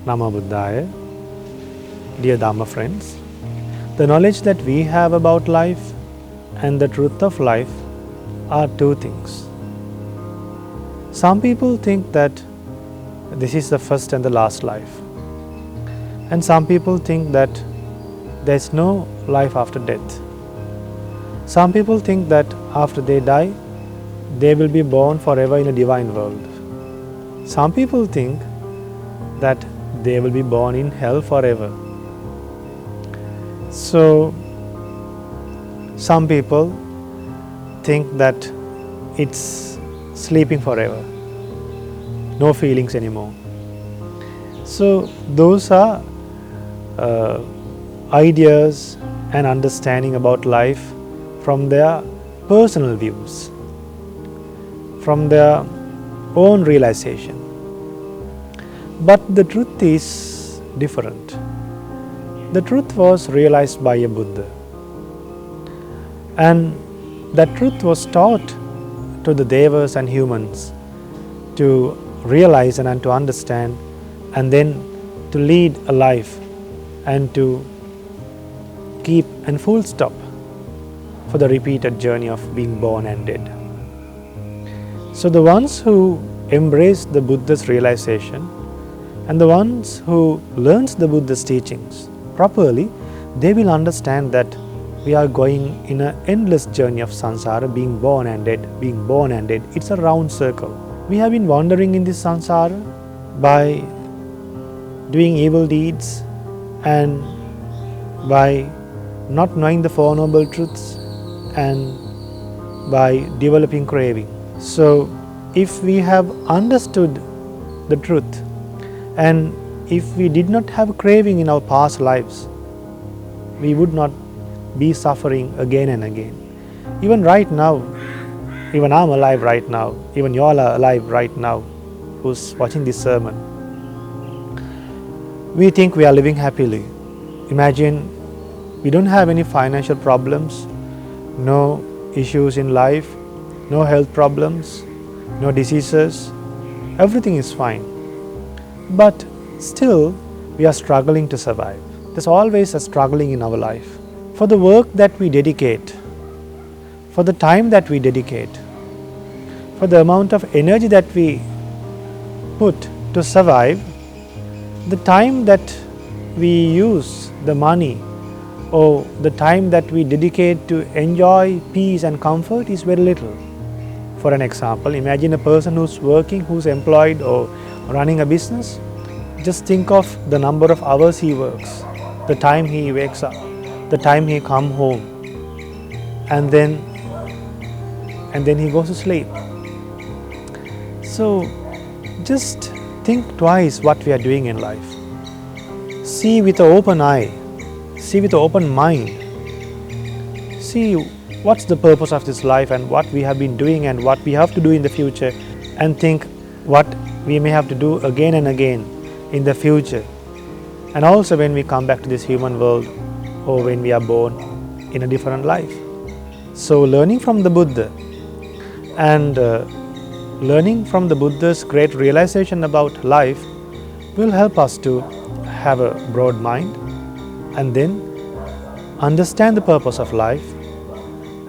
Namo Buddhaya. Dear Dhamma friends, the knowledge that we have about life and the truth of life are two things. Some people think that this is the first and the last life, and some people think that there is no life after death. Some people think that after they die, they will be born forever in a divine world. Some people think that they will be born in hell forever. So, some people think that it's sleeping forever, no feelings anymore. So, those are ideas and understanding about life from their personal views, from their own realization. But the truth is different. The truth was realized by a Buddha, and that truth was taught to the Devas and humans to realize and to understand, and then to lead a life and to keep and full stop for the repeated journey of being born and dead. So the ones who embrace the Buddha's realization and the ones who learns the Buddha's teachings properly, they will understand that we are going in an endless journey of samsara, being born and dead, being born and dead. It's a round circle. We have been wandering in this samsara by doing evil deeds and by not knowing the Four Noble Truths and by developing craving. So, if we have understood the truth and if we did not have craving in our past lives, we would not be suffering again and again. Even right now, even I'm alive right now, even you all are alive right now who's watching this sermon. We think we are living happily. Imagine we don't have any financial problems, no issues in life, no health problems, no diseases, everything is fine. But still, we are struggling to survive. There's always a struggling in our life. For the work that we dedicate, for the time that we dedicate, for the amount of energy that we put to survive, the time that we use, the money, or the time that we dedicate to enjoy peace and comfort is very little. For an example, imagine a person who's working, who's employed or running a business. Just think of the number of hours he works, the time he wakes up, the time he comes home, and then he goes to sleep. So just think twice what we are doing in life. See with an open eye, see with an open mind. See what's the purpose of this life and what we have been doing and what we have to do in the future, and think what we may have to do again and again in the future, and also when we come back to this human world or when we are born in a different life. So learning from the Buddha and learning from the Buddha's great realization about life will help us to have a broad mind and then understand the purpose of life,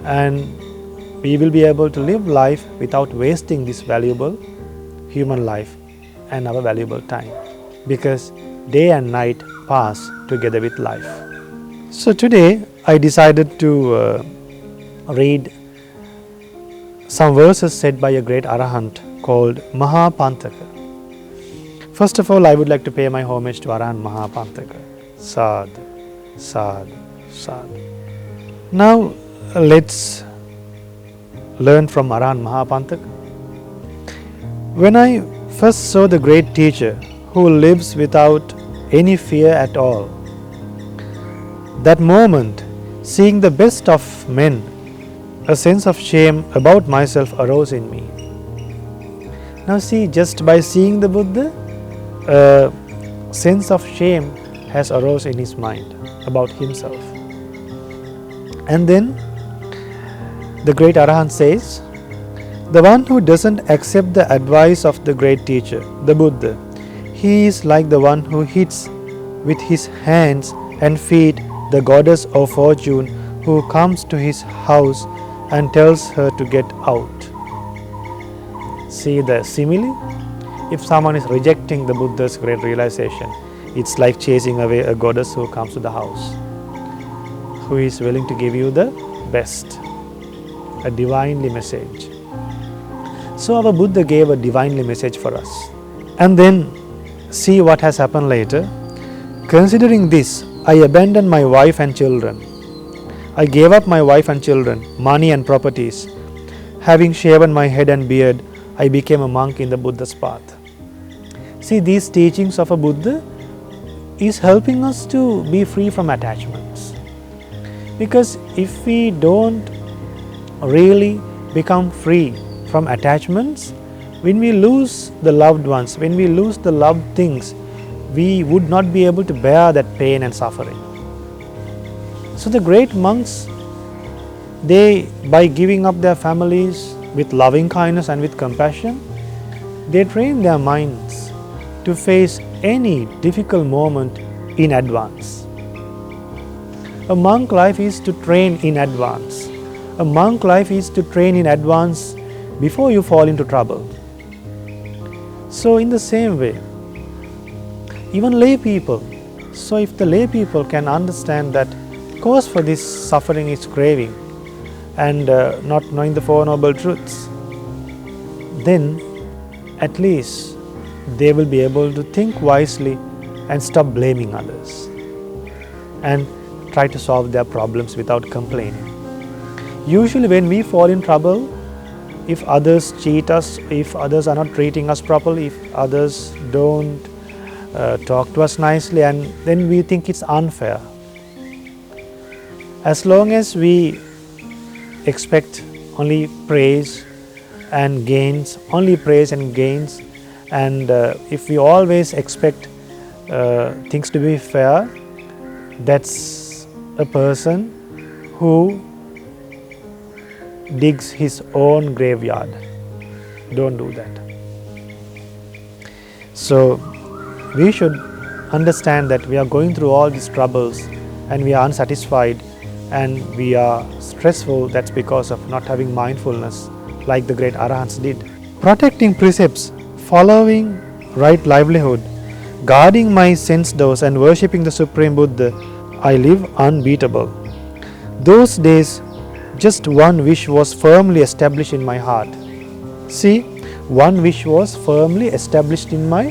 and we will be able to live life without wasting this valuable human life and our valuable time, because day and night pass together with life. So today I decided to read some verses said by a great Arahant called Maha Panthaka. First of all, I would like to pay my homage to Arahant Maha Panthaka. Sadhu, sadhu, sadhu. Now let's learn from Arahant Maha Panthaka. When I first saw the great teacher who lives without any fear at all, that moment, seeing the best of men, a sense of shame about myself arose in me. Now see, just by seeing the Buddha, a sense of shame has arose in his mind about himself. And then the great Arahant says, the one who doesn't accept the advice of the great teacher, the Buddha, He is like the one who hits with his hands and feet the goddess of fortune who comes to his house and tells her to get out. See the simile? If someone is rejecting the Buddha's great realization, it's like chasing away a goddess who comes to the house, who is willing to give you the best, a divinely message. So our Buddha gave a divinely message for us. And then see what has happened later. Considering this, I abandoned my wife and children. I gave up my wife and children, money and properties. Having shaven my head and beard, I became a monk in the Buddha's path. See, these teachings of a Buddha is helping us to be free from attachments. Because if we don't really become free from attachments, when we lose the loved ones, when we lose the loved things, we would not be able to bear that pain and suffering. So the great monks, they, by giving up their families with loving kindness and with compassion, they train their minds to face any difficult moment in advance. A monk life is to train in advance. A monk life is to train in advance before you fall into trouble. So in the same way, even lay people, so if the lay people can understand that cause for this suffering is craving and not knowing the Four Noble Truths, then at least they will be able to think wisely and stop blaming others and try to solve their problems without complaining. Usually when we fall in trouble, if others cheat us, if others are not treating us properly, if others don't talk to us nicely, and then we think it's unfair. As long as we expect only praise and gains, only praise and gains, and if we always expect things to be fair, that's a person who digs his own graveyard. Don't do that. So we should understand that we are going through all these troubles and we are unsatisfied and we are stressful. That's because of not having mindfulness like the great Arahants did. Protecting precepts, following right livelihood, guarding my sense doors and worshipping the Supreme Buddha, I live unbeatable. Those days, just one wish was firmly established in my heart. See, one wish was firmly established in my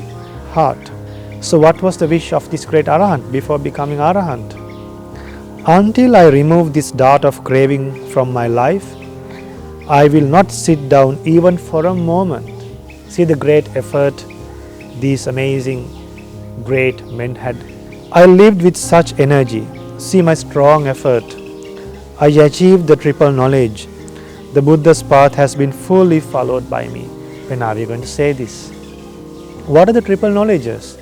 heart. So what was the wish of this great Arahant before becoming Arahant? Until I remove this dart of craving from my life, I will not sit down even for a moment. See the great effort these amazing great men had. I lived with such energy. See my strong effort. I achieved the triple knowledge. The Buddha's path has been fully followed by me. When are we going to say this? What are the triple knowledges?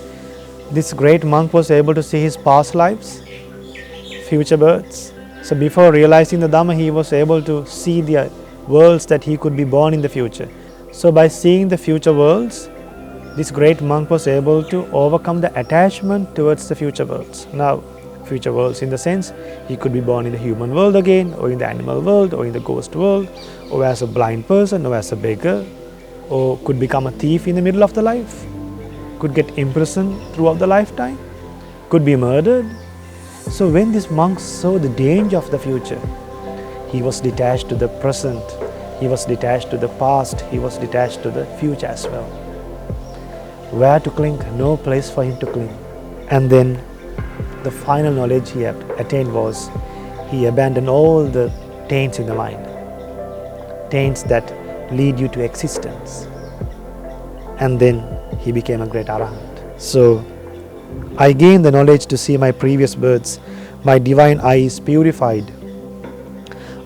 This great monk was able to see his past lives, future births. So before realizing the Dhamma, he was able to see the worlds that he could be born in the future. So by seeing the future worlds, this great monk was able to overcome the attachment towards the future worlds. Now, future worlds in the sense, he could be born in the human world again, or in the animal world, or in the ghost world, or as a blind person, or as a beggar, or could become a thief in the middle of the life, could get imprisoned throughout the lifetime, could be murdered. So when this monk saw the danger of the future, he was detached to the present, he was detached to the past, he was detached to the future as well. Where to cling? No place for him to cling. And then the final knowledge he had attained was he abandoned all the taints in the mind, taints that lead you to existence. And then he became a great Arahant. So I gained the knowledge to see my previous births. My divine eye is purified.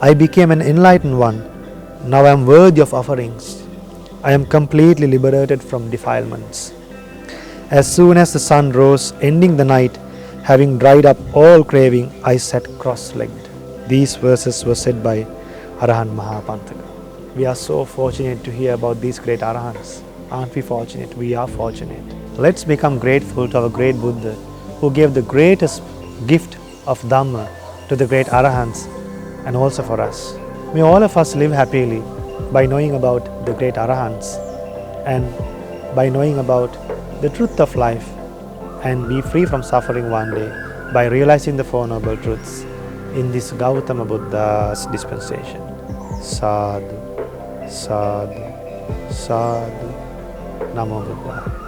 I became an enlightened one. Now I am worthy of offerings. I am completely liberated from defilements. As soon as the sun rose, ending the night, having dried up all craving, I sat cross-legged. These verses were said by Arahant Maha Panthaka. We are so fortunate to hear about these great Arahants. Aren't we fortunate? We are fortunate. Let's become grateful to our great Buddha who gave the greatest gift of Dhamma to the great Arahants and also for us. May all of us live happily by knowing about the great Arahants and by knowing about the truth of life, and be free from suffering one day by realizing the Four Noble Truths in this Gautama Buddha's dispensation. Sadhu, sadhu, sadhu. Namo Buddhaya.